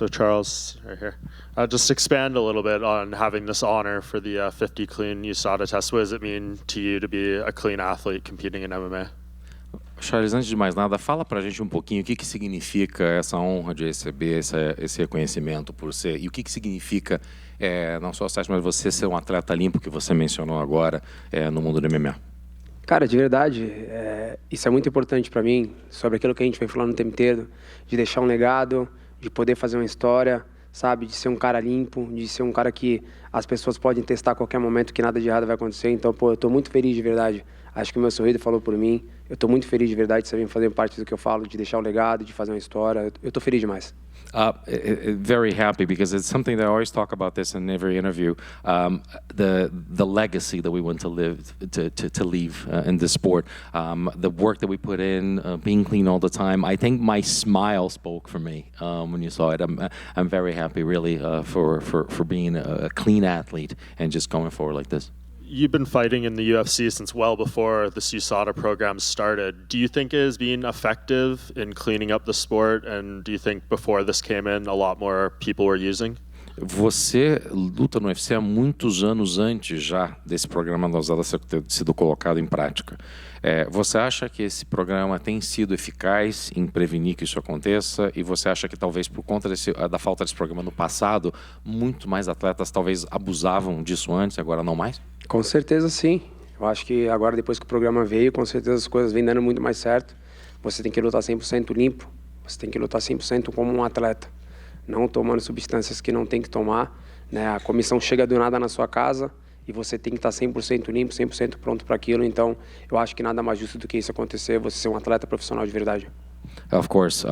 So Charles, right here, just expand a little bit on having this honor for the 50 clean USADA test. What does it mean to you to be a clean athlete competing in MMA? Charles, antes de mais nada, fala pra gente um pouquinho o que significa essa honra de receber esse reconhecimento por ser, e o que significa, não só o teste, mas você ser um atleta limpo, que você mencionou agora, no mundo do MMA. Cara, de verdade, isso é muito importante para mim, sobre aquilo que a gente vem falando o tempo inteiro, de deixar um legado, de poder fazer uma história, sabe, de ser um cara limpo, de ser um cara que as pessoas podem testar a qualquer momento que nada de errado vai acontecer. Então, eu tô muito feliz de verdade. Acho que o meu sorriso falou por mim. Eu tô muito feliz de verdade de você vir fazer parte do que eu falo, de deixar um legado, de fazer uma história. Eu tô feliz demais. Very happy, because it's something that I always talk about this in every interview. The legacy that we want to live to leave in this sport, the work that we put in, being clean all the time. I think my smile spoke for me when you saw it. I'm very happy, really, for being a clean athlete and just going forward like this. You've been fighting in the UFC since well before this USADA program started. Do you think it has been effective in cleaning up the sport? And do you think before this came in, a lot more people were using? Você luta no UFC há muitos anos antes já desse programa da USADA ter sido colocado em prática. Você acha que esse programa tem sido eficaz em prevenir que isso aconteça? E você acha que talvez por conta da falta desse programa no passado, muito mais atletas talvez abusavam disso antes e agora não mais? Com certeza sim. Eu acho que agora, depois que o programa veio, com certeza as coisas vêm dando muito mais certo. Você tem que lutar 100% limpo, você tem que lutar 100% como um atleta, não tomando substâncias que não tem que tomar, né? A comissão chega do nada na sua casa e você tem que estar 100% limpo, 100% pronto para aquilo. Então, eu acho que nada mais justo do que isso acontecer, você ser um atleta profissional de verdade. Of course,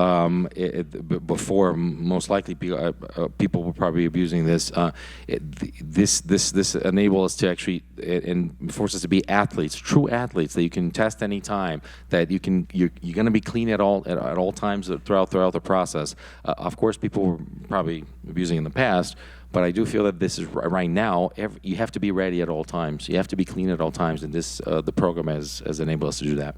before most likely people were probably abusing this. This enables us to actually and forces us to be athletes, true athletes that you can test any time. That you're going to be clean at all times throughout the process. Of course, people were probably abusing in the past. But I do feel that this is right now. You have to be ready at all times. You have to be clean at all times, and the program has enabled us to do that.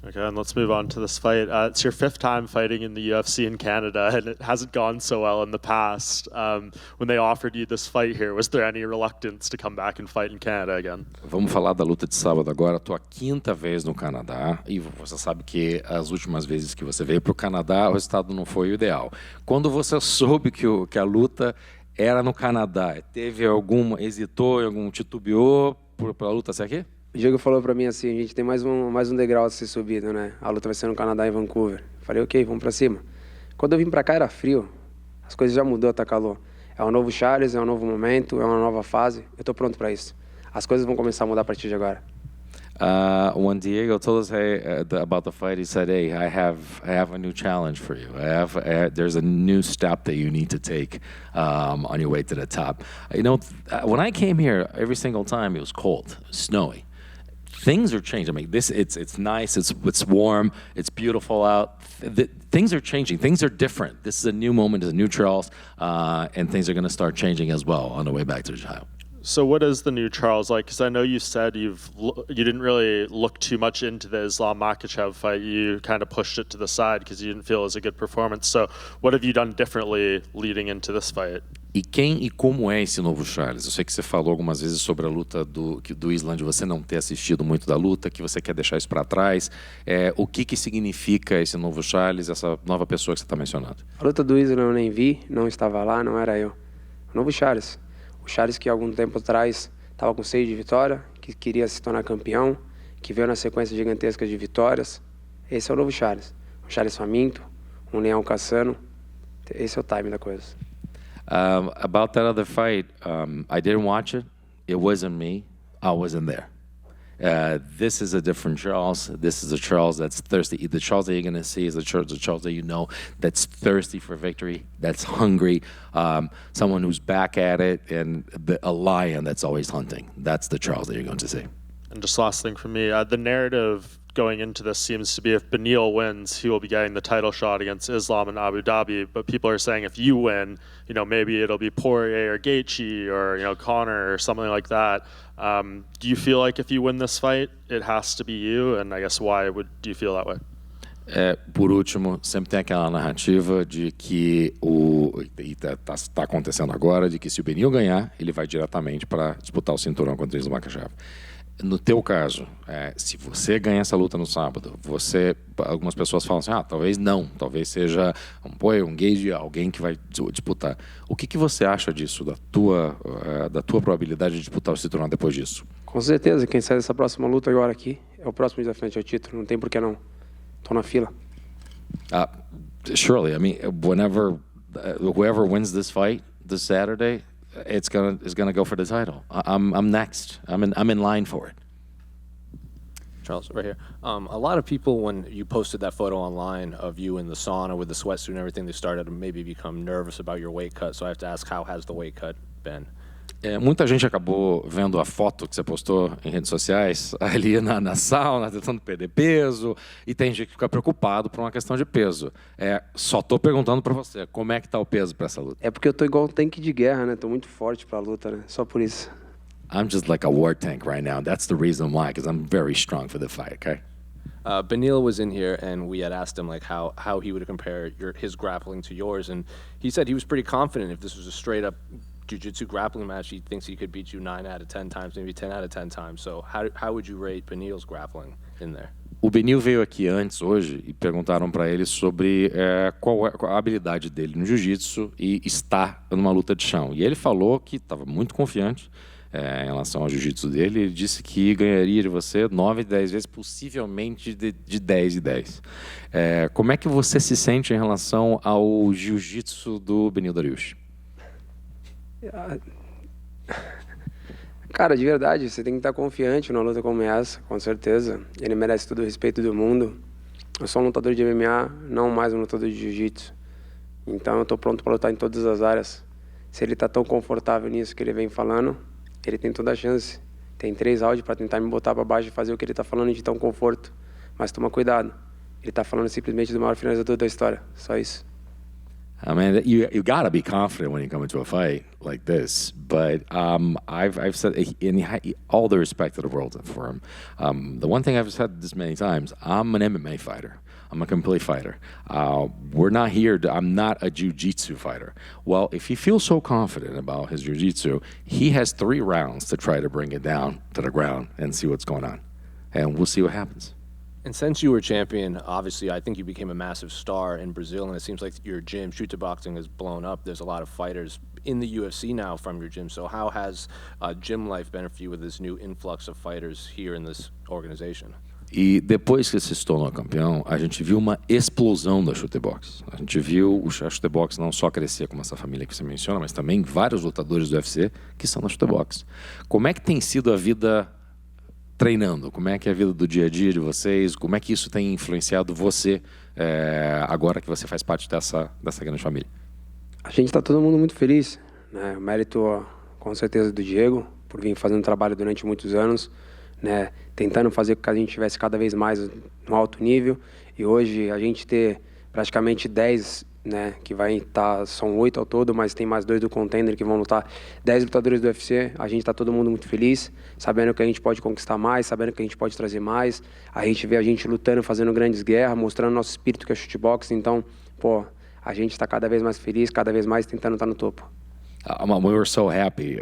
Okay, and let's move on to this fight. It's your 5th time fighting in the UFC in Canada, and it hasn't gone so well in the past. When they offered you this fight here, was there any reluctance to come back and fight in Canada again? Vamos falar da luta de sábado agora. Estou a 5ª vez no Canadá e você sabe que as últimas vezes que você veio para o Canadá, o resultado não foi o ideal. Quando você soube que a luta era no Canadá, hesitou, titubeou para a luta ser aqui? O Diego falou pra mim assim, a gente tem mais um degrau a ser subido, né? A luta vai ser no Canadá e Vancouver. Falei, ok, vamos pra cima. Quando eu vim pra cá era frio, as coisas já mudou, tá calor. É um novo Charles, é um novo momento, é uma nova fase. Eu tô pronto pra isso. As coisas vão começar a mudar a partir de agora. When Diego told us about the fight, he said, "Hey, I have a new challenge for you. There's a new step that you need to take on your way to the top." You know, when I came here, every single time it was cold, snowy. Things are changing. I mean, it's nice. It's warm. It's beautiful out. Things are changing. Things are different. This is a new moment. It's a new Charles, and things are going to start changing as well on the way back to Ohio. So what is the new Charles like? Because I know you said you didn't really look too much into the Islam Makhachev fight. You kind of pushed it to the side because you didn't feel it was a good performance. So what have you done differently leading into this fight? E quem e como é esse novo Charles? Eu sei que você falou algumas vezes sobre a luta do Islam, de você não ter assistido muito da luta, que você quer deixar isso para trás. O que significa esse novo Charles, essa nova pessoa que você está mencionando? A luta do Islam eu nem vi, não estava lá, não era eu. O novo Charles. O Charles que algum tempo atrás estava com sede de vitória, que queria se tornar campeão, que veio na sequência gigantesca de vitórias. Esse é o novo Charles. Um Charles faminto, um leão caçando. Esse é o time da coisa. About that other fight, I didn't watch it. It wasn't me. I wasn't there. This is a different Charles. This is a Charles that's thirsty. The Charles that you're going to see is the Charles that you know that's thirsty for victory, that's hungry, someone who's back at it, and a lion that's always hunting. That's the Charles that you're going to see. And just last thing from me, the narrative going into this seems to be if Beneil wins, he will be getting the title shot against Islam in Abu Dhabi. But people are saying if you win, maybe it'll be Poirier or Gaethje or Conor or something like that. Do you feel like if you win this fight, it has to be you? And I guess why do you feel that way? Por último, sempre tem aquela narrativa de que está acontecendo agora, de que se o Beneil ganhar, ele vai diretamente para disputar o cinturão contra o Islam Makhachev. No teu caso, se você ganhar essa luta no sábado, algumas pessoas falam assim, talvez não, talvez seja um gauge, alguém que vai disputar. O que você acha disso, da tua probabilidade de disputar o cinturão depois disso? Com certeza, quem sai dessa próxima luta agora aqui é o próximo desafiante ao título, não tem por que não. Tô na fila. Surely, I mean, whoever wins this fight this Saturday, is gonna go for the title. I'm next. I'm in line for it. Charles, right here. A lot of people, when you posted that photo online of you in the sauna with the sweatsuit and everything, they started to maybe become nervous about your weight cut. So I have to ask, how has the weight cut been? Muita gente acabou vendo a foto que você postou em redes sociais ali na sauna, tentando perder peso, e tem gente que fica preocupado por uma questão de peso. Só tô perguntando para você, como é que tá o peso para essa luta? É porque eu tô igual um tanque de guerra, né? Tô muito forte pra luta, né? Só por isso. I'm just like a war tank right now. That's the reason why, because I'm very strong for the fight, okay? Beneil was in here, and we had asked him like how he would compare his grappling to yours, and he said he was pretty confident if this was a straight up Jiu-Jitsu grappling match, he thinks he could beat you 9 out of 10 times, maybe 10 out of 10 times. So how would you rate Beneil's grappling in there? O Beneil veio aqui antes, hoje, e perguntaram para ele sobre qual a habilidade dele no Jiu-Jitsu e estar numa luta de chão. E ele falou que estava muito confiante em relação ao Jiu-Jitsu dele. Ele disse que ganharia de você 9, 10 vezes, possivelmente de 10 e 10. Como é que você se sente em relação ao Jiu-Jitsu do Beneil Dariush? Cara, de verdade, você tem que estar confiante numa luta como essa, com certeza. Ele merece todo o respeito do mundo. Eu sou um lutador de MMA, não mais um lutador de Jiu-Jitsu. Então eu tô pronto para lutar em todas as áreas. Se ele tá tão confortável nisso que ele vem falando, ele tem toda a chance. Tem 3 áudios para tentar me botar para baixo e fazer o que ele tá falando de tão conforto. Mas toma cuidado. Ele tá falando simplesmente do maior finalizador da história. Só isso. I mean, you gotta be confident when you come into a fight like this. But I've said, in all the respect to the world for him, the one thing I've said this many times: I'm an MMA fighter. I'm a complete fighter. We're not here. I'm not a jiu-jitsu fighter. Well, if he feels so confident about his jiu-jitsu, he has 3 rounds to try to bring it down to the ground and see what's going on, and we'll see what happens. And since you were champion, obviously, I think you became a massive star in Brazil, and it seems like your gym, Chute Boxing, has blown up. There's a lot of fighters in the UFC now from your gym. So how has gym life been for you with this new influx of fighters here in this organization? E depois que se tornou campeão, a gente viu uma explosão da Chute Box. A gente viu a Chute Box não só crescer como essa família que você menciona, mas também vários lutadores do UFC que são na Chute Box. Como é que tem sido a vida treinando? Como é que é a vida do dia a dia de vocês? Como é que isso tem influenciado você agora que você faz parte dessa grande família? A gente está todo mundo muito feliz, né? O mérito, com certeza, do Diego, por vir fazendo trabalho durante muitos anos, né? Tentando fazer com que a gente estivesse cada vez mais no alto nível. E hoje a gente ter praticamente 10, né, que vai estar, são 8 ao todo, mas tem mais 2 do contender que vão lutar, 10 lutadores do UFC. A gente está todo mundo muito feliz, sabendo que a gente pode conquistar mais, sabendo que a gente pode trazer mais. A gente vê a gente lutando, fazendo grandes guerras, mostrando nosso espírito que é shootbox. Então, a gente está cada vez mais feliz, cada vez mais tentando estar no topo. We were so happy.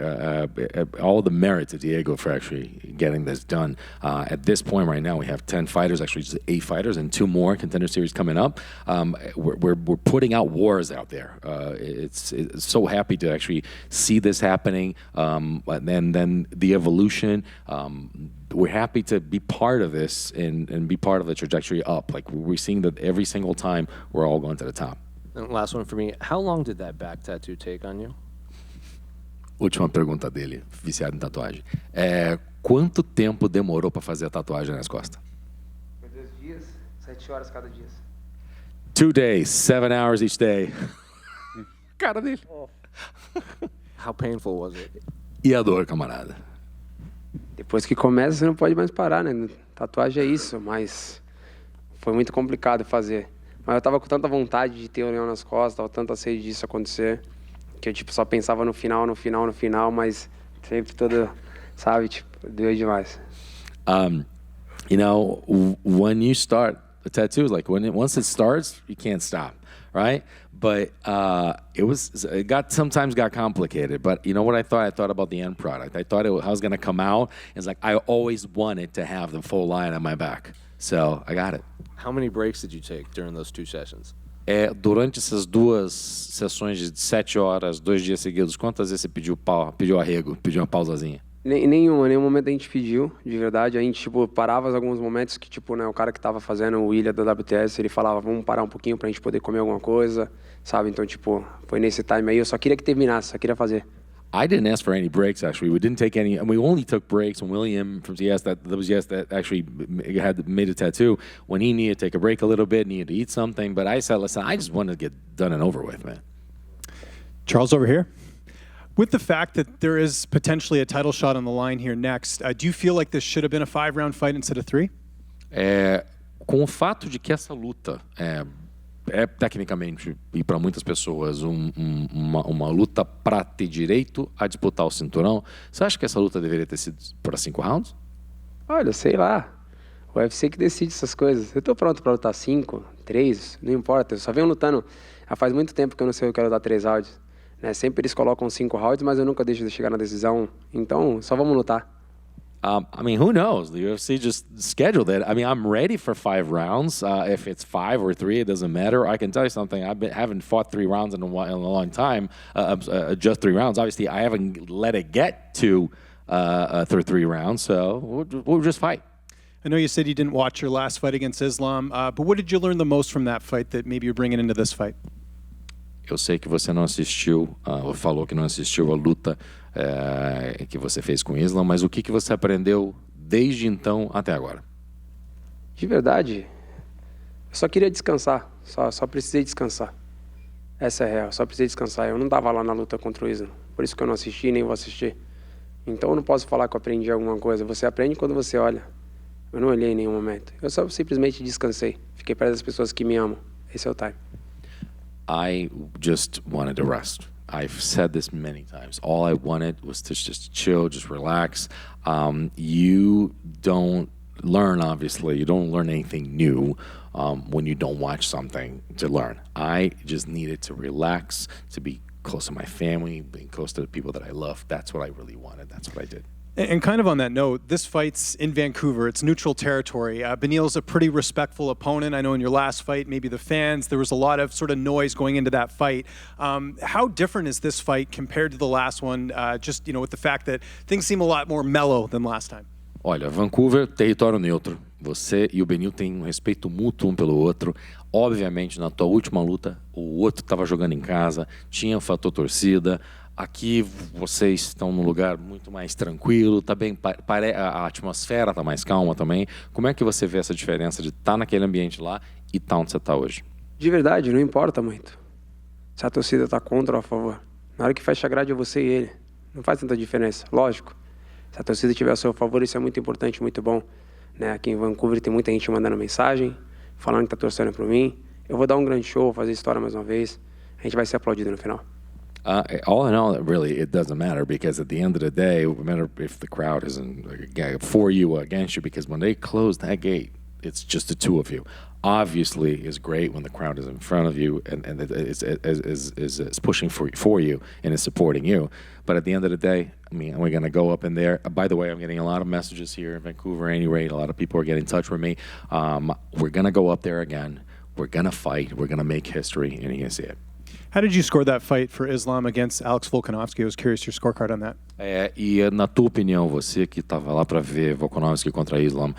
All the merit to Diego for actually getting this done. At this point right now, we have 10 fighters, actually just 8 fighters, and 2 more contender series coming up. We're putting out wars out there. It's so happy to actually see this happening, and then the evolution. We're happy to be part of this and be part of the trajectory up. Like we're seeing that every single time we're all going to the top. And last one for me, how long did that back tattoo take on you? Última pergunta dele, viciado em tatuagem. Quanto tempo demorou para fazer a tatuagem nas costas? Foi 2 dias, 7 horas cada dia. 2 days, 7 hours each day. Cara dele. How painful was it? E a dor, camarada? Depois que começa, você não pode mais parar, né? Tatuagem é isso, mas foi muito complicado fazer. Mas eu tava com tanta vontade de ter o leão nas costas, tava tanta sede disso acontecer, que eu só pensava no final, mas sempre todo, sabe, doeu demais. You know, when you start a tattoo, like once it starts, you can't stop. right? But sometimes got complicated. But you know what I thought? I thought about the end product. I thought I was going to come out. It's like I always wanted to have the full line on my back. So I got it. How many breaks did you take during those 2 sessions? Durante essas 2 sessões de 7 horas, 2 dias seguidos, quantas vezes você pediu arrego, pediu uma pausazinha? Nenhum momento a gente pediu, de verdade. A gente, parava alguns momentos que, né, o cara que tava fazendo o William da WTS, ele falava, vamos parar um pouquinho pra gente poder comer alguma coisa, sabe? Então, foi nesse time aí. Eu só queria que terminasse, só queria fazer. I didn't ask for any breaks, actually. We didn't take any, and we only took breaks when William from TS, that actually had made a tattoo, when he needed to take a break a little bit, needed to eat something. But I said, listen, I just wanted to get done and over with, man. Charles, over here. With the fact that there is potentially a title shot on the line here next, do you feel like this should have been a 5-round fight instead of 3? Com o fato de que essa luta é tecnicamente, e para muitas pessoas, uma luta para ter direito a disputar o cinturão, você acha que essa luta deveria ter sido para 5 rounds? Olha, sei lá. O UFC que decide essas coisas. Eu tô pronto para lutar 5, 3, não importa. Eu só venho lutando. Já faz muito tempo que eu não sei se eu quero dar 3 rounds. Né? Sempre eles colocam 5 rounds, mas eu nunca deixo de chegar na decisão. Então, só vamos lutar. I mean, who knows? The UFC just scheduled it. I mean, I'm ready for 5 rounds. If it's 5 or 3, it doesn't matter. I can tell you something. Haven't fought 3 rounds in a long time. Just 3 rounds. Obviously, I haven't let it get to 3 rounds. So we'll just fight. I know you said you didn't watch your last fight against Islam, but what did you learn the most from that fight that maybe you're bringing into this fight? Eu sei que você não assistiu, falou que não assistiu a luta que você fez com o Islam, mas o que você aprendeu desde então até agora? De verdade, eu só queria descansar, só precisei descansar. Essa é a real, só precisei descansar. Eu não estava lá na luta contra o Islam, por isso que eu não assisti nem vou assistir. Então eu não posso falar que eu aprendi alguma coisa. Você aprende quando você olha. Eu não olhei em nenhum momento. Eu só simplesmente descansei. Fiquei perto das pessoas que me amam. Esse é o time. I just wanted to rest. I've said this many times. All I wanted was to just chill, just relax. You don't learn, obviously. You don't learn anything new when you don't watch something to learn. I just needed to relax, to be close to my family, being close to the people that I love. That's what I really wanted. That's what I did. And kind of on that note, this fight's in Vancouver. It's neutral territory. Beneil's a pretty respectful opponent. I know in your last fight, maybe the fans, there was a lot of sort of noise going into that fight. How different is this fight compared to the last one, just with the fact that things seem a lot more mellow than last time? Olha, Vancouver, território neutro. Você e o Beneil têm um respeito mútuo um pelo outro. Obviamente, na tua última luta, o outro estava jogando em casa, tinha o fator torcida. Aqui vocês estão num lugar muito mais tranquilo, tá bem, a atmosfera está mais calma também. Como é que você vê essa diferença de estar naquele ambiente lá e estar onde você está hoje? De verdade, não importa muito. Se a torcida está contra ou a favor. Na hora que fecha a grade é você e ele. Não faz tanta diferença, lógico. Se a torcida estiver a seu favor, isso é muito importante, muito bom. Né? Aqui em Vancouver tem muita gente mandando mensagem, falando que está torcendo por mim. Eu vou dar um grande show, fazer história mais uma vez. A gente vai ser aplaudido no final. All in all, really, it doesn't matter because at the end of the day, no matter if the crowd isn't for you or against you, because when they close that gate, it's just the two of you. Obviously, it's great when the crowd is in front of you and is pushing for you and is supporting you. But at the end of the day, I mean, we're going to go up in there. By the way, I'm getting a lot of messages here in Vancouver. At any rate, a lot of people are getting in touch with me. We're going to go up there again. We're going to fight. We're going to make history, and you're going to see it. How did you score that fight for Islam against Alex Volkanovski? I was curious your scorecard on that. E na tua opinião, você que estava lá para ver Volkanovski contra Islam,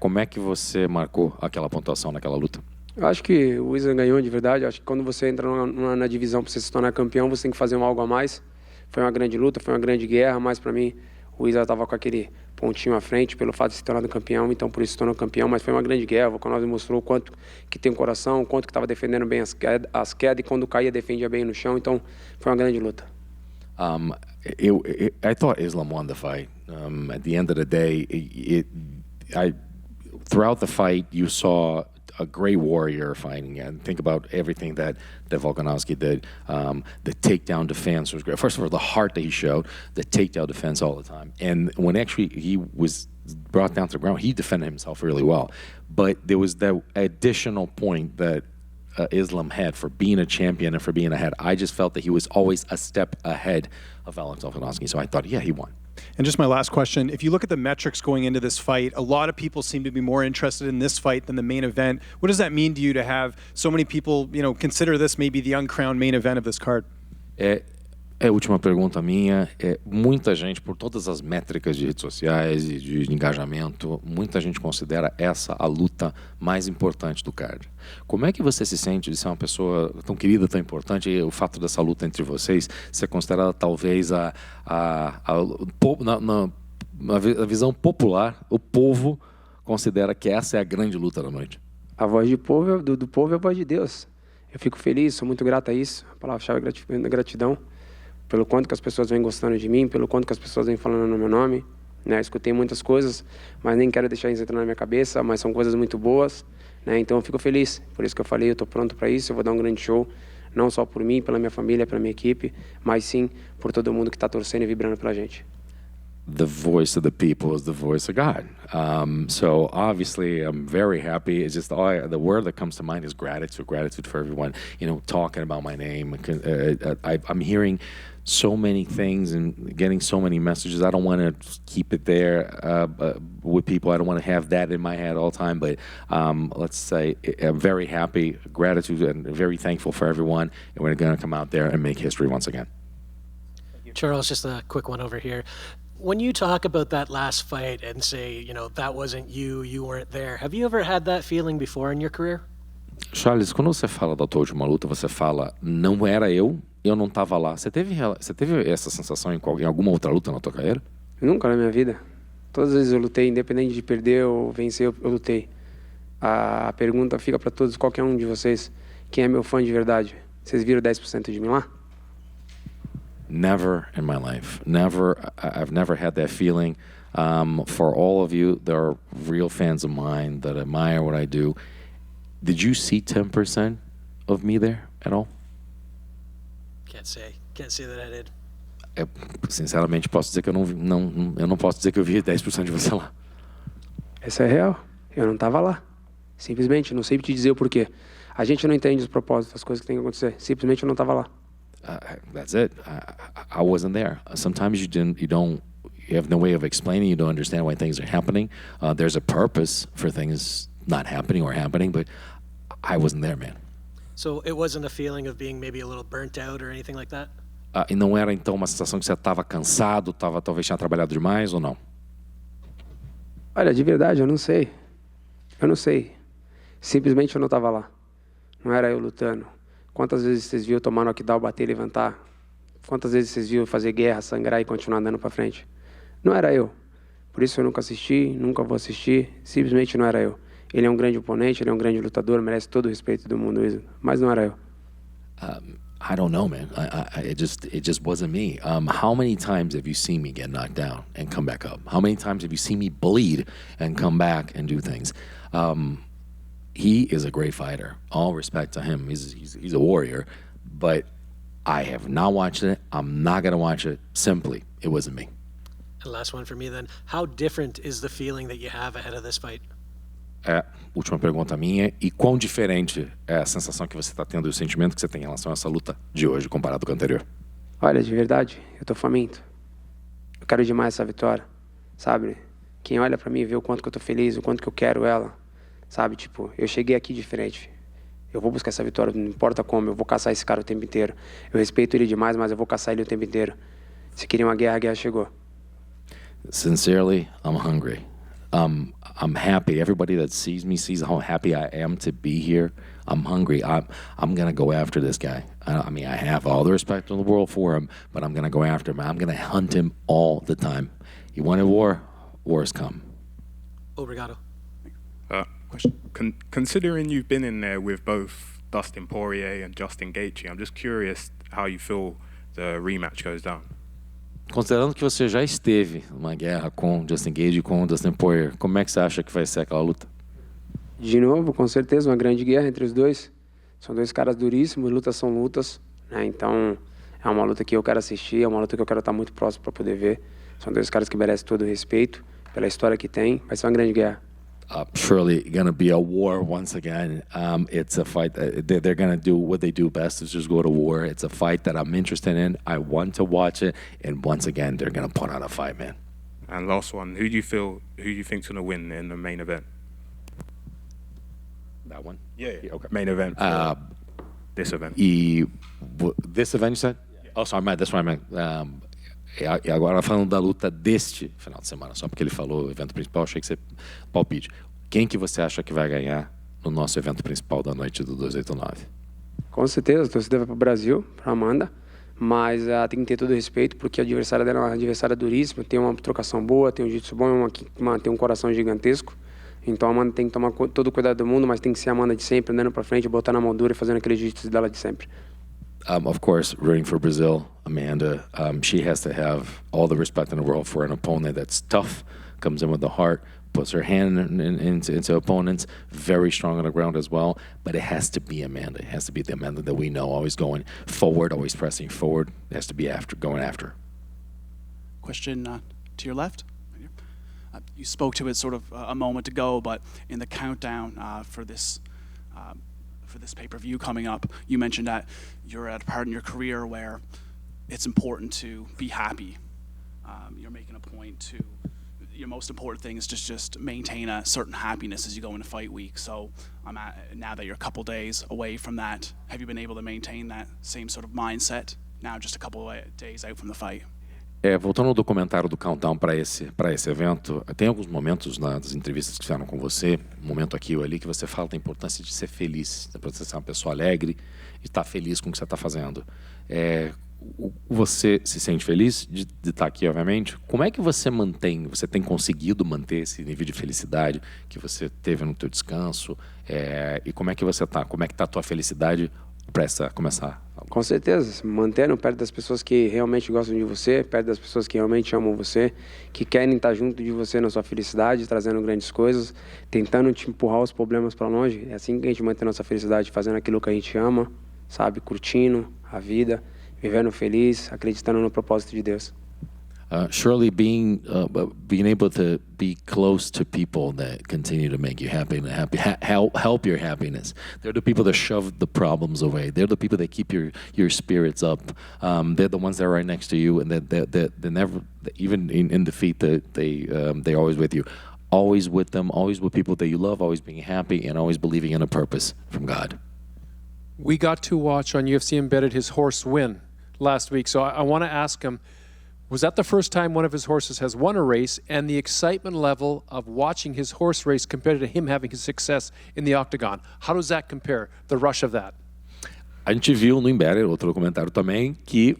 como é que você marcou aquela pontuação naquela luta? Eu acho que o Islam ganhou de verdade. Eu acho que quando você entra na divisão para você se tornar campeão, você tem que fazer algo a mais. Foi uma grande luta, foi uma grande guerra, mas para mim o Islam estava com aquele pontinho à frente pelo fato de se tornar campeão, então por isso se tornou campeão, mas foi uma grande guerra. O Volkanovski mostrou o quanto que tem coração, o quanto que estava defendendo bem as quedas e quando caía defendia bem no chão, então foi uma grande luta. I thought Islam won the fight. At the end of the day, throughout the fight, you saw a great warrior fighting. And think about everything that Volkanovski did. The takedown defense was great. First of all, the heart that he showed, the takedown defense all the time. And when actually he was brought down to the ground, he defended himself really well. But there was that additional point that Islam had, for being a champion and for being ahead. I just felt that he was always a step ahead of Alex Volkanovski. So I thought, yeah, he won. And just my last question, if you look at the metrics going into this fight, a lot of people seem to be more interested in this fight than the main event. What does that mean to you to have so many people, consider this maybe the uncrowned main event of this card? A última pergunta minha muita gente, por todas as métricas de redes sociais e de engajamento, muita gente considera essa a luta mais importante do card. Como é que você se sente de ser uma pessoa tão querida, tão importante, e o fato dessa luta entre vocês ser considerada talvez na visão popular, o povo considera que essa é a grande luta da noite? A voz do povo é a voz de Deus. Eu fico feliz, sou muito grato a isso. A palavra-chave é gratidão. Pelo quanto que as pessoas vêm gostando de mim, pelo quanto que as pessoas vêm falando no meu nome. Né? Escutei muitas coisas, mas nem quero deixar isso entrar na minha cabeça, mas são coisas muito boas. Né? Então eu fico feliz, por isso que eu falei, eu estou pronto para isso, eu vou dar um grande show, não só por mim, pela minha família, pela minha equipe, mas sim por todo mundo que está torcendo e vibrando pela gente. The voice of the people is the voice of God. So obviously, I'm very happy. It's just the word that comes to mind is gratitude. Gratitude for everyone, talking about my name. I'm hearing so many things and getting so many messages. I don't want to keep it there with people. I don't want to have that in my head all the time. But let's say I'm very happy, gratitude, and very thankful for everyone. And we're going to come out there and make history once again. Charles, just a quick one over here. When you talk about that last fight and say, that wasn't you, you weren't there, have you ever had that feeling before in your career? Charles, quando você fala da tua última luta, você fala, não era eu não estava lá. Você teve essa sensação em alguma outra luta na tua carreira? Nunca na minha vida. Todas as vezes eu lutei, independente de perder ou vencer, eu lutei. A pergunta fica para todos, qualquer um de vocês, quem é meu fã de verdade? Vocês viram 10% de mim lá? Never in my life. Never. I've never had that feeling. For all of you, there are real fans of mine that admire what I do. Did you see 10% of me there at all? Can't say that I did. Sinceramente, posso dizer que eu não posso dizer que eu vi 10% de você lá. Essa é real. Eu não estava lá. Simplesmente, não sei te dizer o porquê. A gente não entende os propósitos, as coisas que tem que acontecer. Simplesmente eu não estava lá. That's it. I wasn't there. Sometimes you have no way of explaining. You don't understand why things are happening. There's a purpose for things not happening or happening, but I wasn't there, man. So it wasn't a feeling of being maybe a little burnt out or anything like that? E não era então uma sensação que você estava cansado, talvez tinha trabalhado demais ou não? Olha, de verdade, eu não sei. Eu não sei. Simplesmente eu não estava lá. Não era eu lutando. Quantas vezes vocês viram tomar knockdown, bater e levantar? Quantas vezes vocês viram fazer guerra, sangrar e continuar andando para frente? Não era eu. Por isso eu nunca assisti, nunca vou assistir. Simplesmente não era eu. Ele é um grande oponente, ele é um grande lutador, merece todo o respeito do mundo, mas não era eu. I don't know, man. It just wasn't me. How many times have you seen me get knocked down and come back up? How many times have you seen me bleed and come back and do things? He is a great fighter. All respect to him. He's a warrior. But I have not watched it. I'm not going to watch it. Simply, it wasn't me. And last one for me then. How different is the feeling that you have ahead of this fight? Última pergunta minha. E quão diferente é a sensação que você está tendo e o sentimento que você tem em relação a essa luta de hoje comparado com a anterior? Olha, de verdade, eu tô faminto. Eu quero demais essa vitória, sabe? Quem olha pra mim e vê o quanto que eu tô feliz, o quanto que eu quero ela, sabe? Tipo, eu cheguei aqui diferente. Eu vou buscar essa vitória, não importa como, eu vou caçar esse cara o tempo inteiro. Eu respeito ele demais, mas eu vou caçar ele o tempo inteiro. Se queria uma guerra, a guerra chegou. Sincerely, I'm hungry. I'm happy. Everybody that sees me sees how happy I am to be here. I'm hungry. I'm gonna go after this guy. I mean, I have all the respect in the world for him, but I'm gonna go after him. I'm gonna hunt him all the time. He wanted war. War's come. Obrigado. Considering you've been in there with both Dustin Poirier and Justin Gaethje, I'm just curious how you feel the rematch goes down. Considerando que você já esteve numa guerra com Justin Gaethje e com Dustin Poirier, como é que você acha que vai ser aquela luta? De novo, com certeza, uma grande guerra entre os dois. São dois caras duríssimos, lutas são lutas, né? Então, é uma luta que eu quero assistir, é uma luta que eu quero estar muito próximo para poder ver. São dois caras que merecem todo o respeito pela história que tem. Vai ser uma grande guerra. Surely going to be a war once again. It's a fight that they're going to do what they do best, is just go to war. It's a fight that I'm interested in. I want to watch it, and once again, they're going to put on a fight, man. And last one, who do you think's going to win in the main event? That one? Yeah. Okay. Main event. This event. This event, you said? Yeah. Oh, sorry, that's what I meant. E agora falando da luta deste final de semana, só porque ele falou o evento principal, achei que você palpite. Quem que você acha que vai ganhar no nosso evento principal da noite do 289? Com certeza, a torcida vai para o Brasil, para Amanda, mas tem que ter todo o respeito, porque a adversária dela é uma adversária duríssima, tem uma trocação boa, tem um jiu-jitsu bom, tem um coração gigantesco. Então a Amanda tem que tomar todo o cuidado do mundo, mas tem que ser a Amanda de sempre, andando para frente, botando a mão dura e fazendo aquele jiu-jitsu dela de sempre. Of course, rooting for Brazil, Amanda. She has to have all the respect in the world for an opponent that's tough, comes in with the heart, puts her hand into opponents, very strong on the ground as well. But it has to be Amanda. It has to be the Amanda that we know, always going forward, always pressing forward. It has to be going after. Question to your left. You spoke to it sort of a moment ago, but in the countdown for this pay-per-view coming up, you mentioned that you're at a part in your career where it's important to be happy. You're making a point to, your most important thing is just maintain a certain happiness as you go into fight week. So now that you're a couple days away from that, have you been able to maintain that same sort of mindset now just a couple of days out from the fight? Voltando ao documentário do Countdown para esse evento, tem alguns momentos nas entrevistas que fizeram com você, um momento aqui ou ali, que você fala da importância de ser feliz, da importância de ser uma pessoa alegre e estar feliz com o que você está fazendo. Você se sente feliz de estar aqui, obviamente? Como é que você tem conseguido manter esse nível de felicidade que você teve no teu descanso? E como é que você está? Como é que está a tua felicidade para começar? Com certeza, se mantendo perto das pessoas que realmente gostam de você, perto das pessoas que realmente amam você, que querem estar junto de você na sua felicidade, trazendo grandes coisas, tentando te empurrar os problemas para longe. É assim que a gente mantém a nossa felicidade, fazendo aquilo que a gente ama, sabe, curtindo a vida, vivendo feliz, acreditando no propósito de Deus. Surely being able to be close to people that continue to make you happy and help your happiness. They're the people that shove the problems away. They're the people that keep your spirits up. They're the ones that are right next to you, and they never, even in defeat, they're always with you. Always with them, always with people that you love, always being happy, and always believing in a purpose from God. We got to watch on UFC Embedded his horse win last week, so I want to ask him, was that the first time one of his horses has won a race, and the excitement level of watching his horse race compared to him having his success in the octagon? How does that compare, the rush of that? A gente viu no Embedded, outro documentário também, que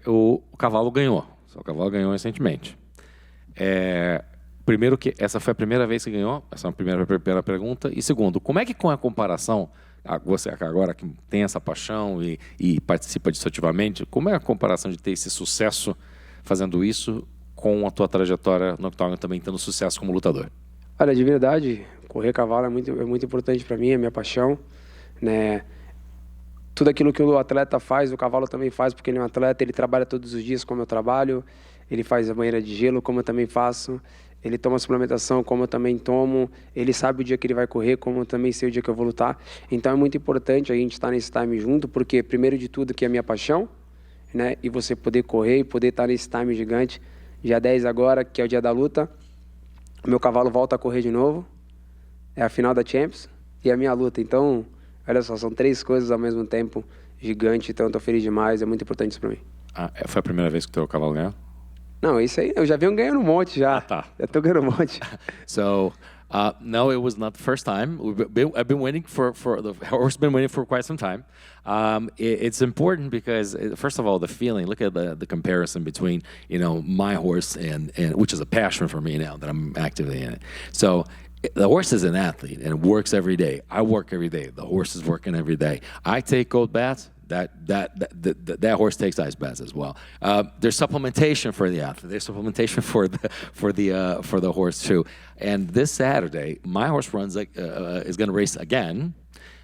o cavalo ganhou. O cavalo ganhou recentemente. Primeiro que essa foi a primeira vez que ganhou, essa é a primeira pergunta. E segundo, como é que com a comparação, você agora que tem essa paixão e participa disso ativamente, como é a comparação de ter esse sucesso fazendo isso com a tua trajetória no octógono também tendo sucesso como lutador? Olha, de verdade, correr cavalo é muito importante para mim, é minha paixão, né? Tudo aquilo que o atleta faz, o cavalo também faz, porque ele é um atleta, ele trabalha todos os dias como eu trabalho, ele faz a banheira de gelo como eu também faço, ele toma suplementação como eu também tomo, ele sabe o dia que ele vai correr, como eu também sei o dia que eu vou lutar. Então é muito importante a gente estar nesse time junto, porque primeiro de tudo que é a minha paixão, né? E você poder correr e poder estar nesse time gigante. Dia 10 agora, que é o dia da luta, o meu cavalo volta a correr de novo, é a final da Champions e a minha luta. Então, olha só, são 3 coisas ao mesmo tempo, gigante, então eu tô feliz demais, é muito importante isso para mim. Foi a primeira vez que o teu cavalo ganhou? Não, isso aí, eu já venho ganhando um monte já. Tá. Já tô ganhando um monte. So, no, it was not the first time. I've been waiting for the horse. Been waiting for quite some time. It's important because, first of all, the feeling. Look at the comparison between my horse and which is a passion for me now that I'm actively in it. So. The horse is an athlete and works every day. I work every day. The horse is working every day. I take cold baths. That horse takes ice baths as well. There's supplementation for the athlete. There's supplementation for the horse too. And this Saturday, my horse is going to race again,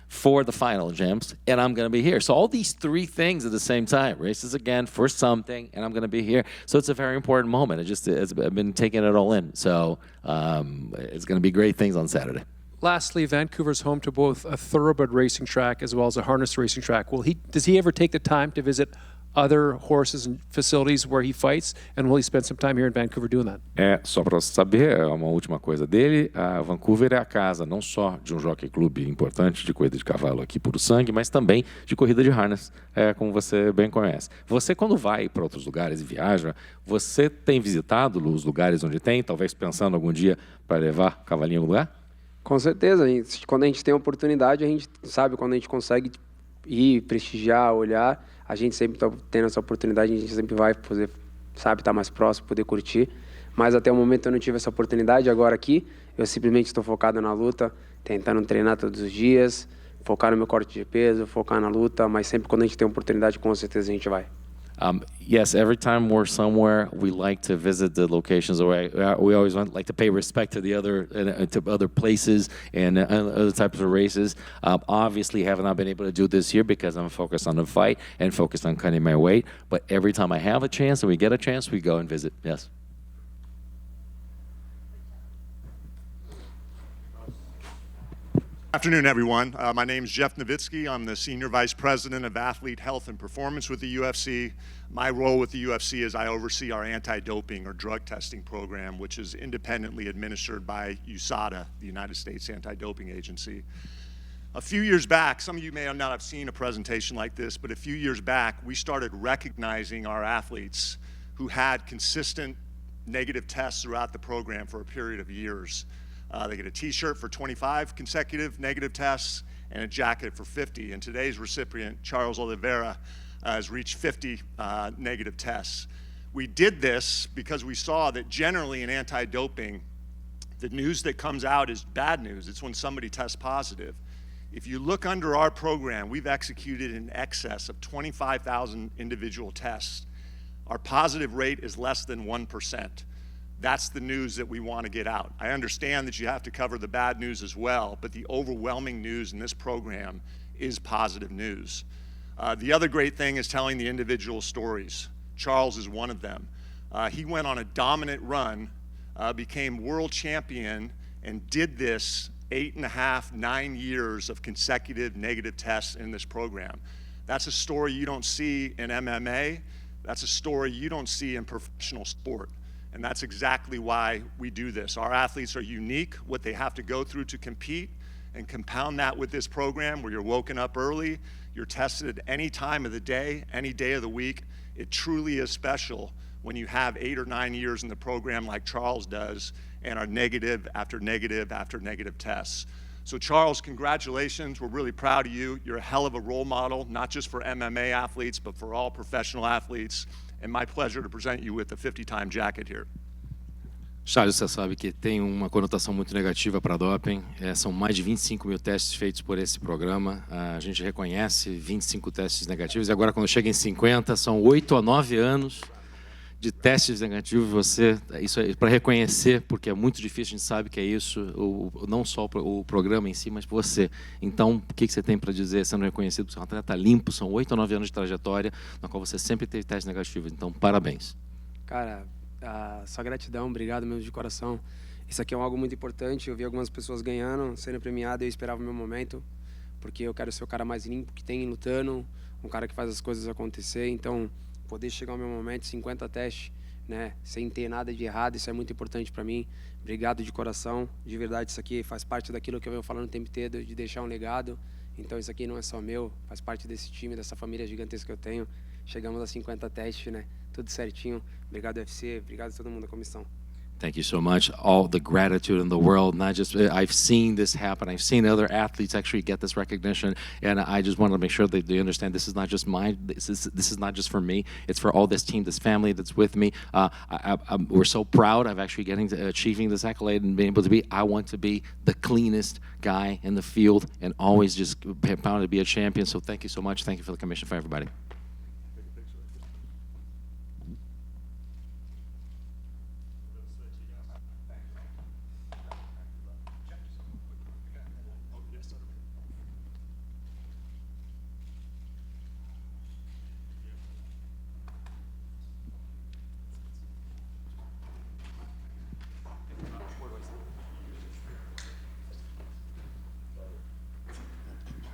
for the final, James, and I'm going to be here. So all these three things at the same time, races again for something, and I'm going to be here. So it's a very important moment. I've been taking it all in. So it's going to be great things on Saturday. Lastly, Vancouver's home to both a thoroughbred racing track as well as a harness racing track. Does he ever take the time to visit other horses and facilities where he fights, and will he spend some time here in Vancouver doing that? Só para saber, uma última coisa dele, Vancouver é a casa não só de um jockey club importante de corrida de cavalo aqui puro sangue, mas também de corrida de harness, como você bem conhece. Você, quando vai para outros lugares e viaja, você tem visitado os lugares onde tem, talvez pensando algum dia para levar cavalinho no lugar? Com certeza, quando a gente tem oportunidade, a gente sabe, quando a gente consegue ir, prestigiar, olhar, a gente sempre está tendo essa oportunidade, a gente sempre vai poder, sabe, estar mais próximo, poder curtir. Mas até o momento eu não tive essa oportunidade. Agora aqui, eu simplesmente estou focado na luta, tentando treinar todos os dias, focar no meu corte de peso, focar na luta, mas sempre quando a gente tem oportunidade, com certeza a gente vai. Yes, every time we're somewhere, we like to visit the locations. We always like to pay respect to the other places and other types of races. Obviously, have not been able to do this year because I'm focused on the fight and focused on cutting my weight. But every time I have a chance and we get a chance, we go and visit. Yes. Afternoon, everyone. My name is Jeff Nowitzki. I'm the Senior Vice President of Athlete Health and Performance with the UFC. My role with the UFC is I oversee our anti-doping or drug testing program, which is independently administered by USADA, the United States Anti-Doping Agency. A few years back, some of you may not have seen a presentation like this, but a few years back, we started recognizing our athletes who had consistent negative tests throughout the program for a period of years. They get a t-shirt for 25 consecutive negative tests and a jacket for 50. And today's recipient, Charles Oliveira, has reached 50 negative tests. We did this because we saw that generally in anti-doping, the news that comes out is bad news. It's when somebody tests positive. If you look under our program, we've executed in excess of 25,000 individual tests. Our positive rate is less than 1%. That's the news that we want to get out. I understand that you have to cover the bad news as well, but the overwhelming news in this program is positive news. The other great thing is telling the individual stories. Charles is one of them. He went on a dominant run, became world champion, and did this 8.5, 9 years of consecutive negative tests in this program. That's a story you don't see in MMA. That's a story you don't see in professional sport. And that's exactly why we do this. Our athletes are unique, what they have to go through to compete, and compound that with this program where you're woken up early, you're tested at any time of the day, any day of the week. It truly is special when you have 8 or 9 years in the program like Charles does and are negative after negative after negative tests. So Charles, congratulations. We're really proud of you. You're a hell of a role model, not just for MMA athletes, but for all professional athletes. And my pleasure to present you with the 50-time jacket here. Charles, você sabe que tem uma conotação muito negativa para doping. São mais de 25 mil testes feitos por esse programa. A gente reconhece 25 testes negativos. E agora, quando chega em 50, são 8 a 9 anos de testes negativos. Isso é para reconhecer, porque é muito difícil, a gente sabe que é isso, não só o programa em si, mas você. Então, o que você tem para dizer, sendo reconhecido por ser um atleta limpo? São 8 a 9 anos de trajetória, na qual você sempre teve testes negativos. Então, parabéns. Cara, só gratidão, obrigado mesmo de coração. Isso aqui é algo muito importante. Eu vi algumas pessoas ganhando, sendo premiado, e eu esperava o meu momento, porque eu quero ser o cara mais limpo que tem lutando, um cara que faz as coisas acontecer. Então, poder chegar ao meu momento, 50 testes, né, sem ter nada de errado, isso é muito importante para mim. Obrigado de coração, de verdade, isso aqui faz parte daquilo que eu venho falando o tempo inteiro, de deixar um legado. Então isso aqui não é só meu, faz parte desse time, dessa família gigantesca que eu tenho. Chegamos a 50 testes, né, tudo certinho. Obrigado UFC, obrigado a todo mundo da comissão. Thank you so much. All the gratitude in the world. Not just I've seen this happen. I've seen other athletes actually get this recognition, and I just want to make sure that they understand this is not just this is not just for me. It's for all this team, this family that's with me. We're so proud of actually achieving this accolade and being able to be. I want to be the cleanest guy in the field and always just proud to be a champion. So thank you so much. Thank you for the commission for everybody.